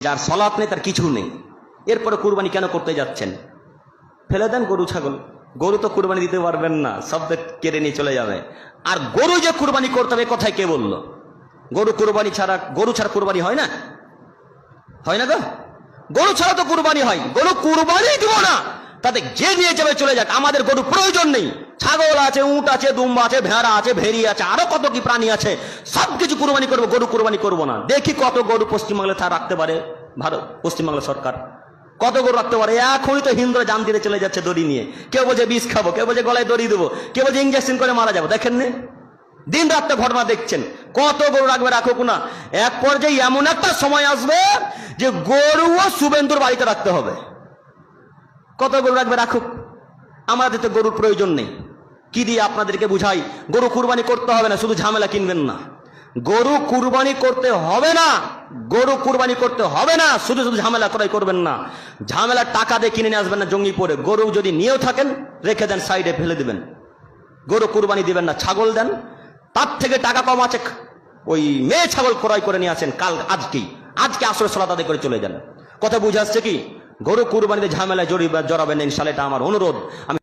যার সলাৎ নেই তার কিছু নেই, এরপরে কুরবানি কেন করতে যাচ্ছেন? ফেলে দেন গরু ছাগল। গরু তো কুরবানি দিতে পারবেন না, সব কেড়ে নিয়ে চলে যাবে। আর গরু যে কুরবানি করতে হবে কথায় কে বললো? গরু ছাড়া কুরবানি হয় না? হয় না গো? গরু ছাড়া তো কুরবানি হয়। গরু কুরবানি দিব না, তাতে যে নিয়ে যাবে চলে যাক, আমাদের গরু প্রয়োজন নেই। ছাগল আছে, উট আছে, দুম্বা আছে, ভেড়া আছে, ভেড়ি আছে, আরো কত কি প্রাণী আছে, সবকিছু কুরবানি করবো, গরু কুরবানি করবো না। দেখি কত গরু পশ্চিমবাংলা রাখতে পারে পশ্চিমবাংলা সরকার, কত গরু রাখতে পারে। এখনই তো হিন্দুরা জান দিয়ে চলে যাচ্ছে দড়ি নিয়ে। কেউ বলছে বিষ খাবো, কেউ বলছে গলায় দড়ি দেবো, কেউ বলছে ইঞ্জেকশন করে মারা যাবো। দেখেন নি দিন রাত্রে ঘটনা দেখছেন। কত গরু রাখবে, রাখুক না। এক পর্যায়ে এমন একটা সময় আসবে যে গরুও শুভেন্দুর বাড়িতে রাখতে হবে। কত গরু রাখবে, রাখুক, আমাদের তো গরুর প্রয়োজন নেই। কি দিয়ে আপনাদেরকে বুঝাই? গরু কুরবানি করতে হবে না, শুধু ঝামেলা কিনবেন না। গরু কুরবানি করতে হবে না, গরু কুরবানি করতে হবে না, শুধু শুধু ঝামেলা ক্রয় করবেন না। ঝামেলা টাকা দিয়ে কিনে নিয়ে আসবেন না জঙ্গি পরে। গরু যদি নিয়েও থাকেন রেখে দেন, সাইডে ফেলে দিবেন। গরু কুরবানি দিবেন না, ছাগল দেন। তার থেকে টাকা কম আছে, ওই মেয়ে ছাগল ক্রয় করে নিয়ে আসেন আজকে আসরে সালাত আদায় করে চলে যান। কথা বুঝে আসছে কি? গরু কুরবানিতে ঝামেলায় জড়াবেন ইনশাআল্লাহ, এটা আমার অনুরোধ। আমি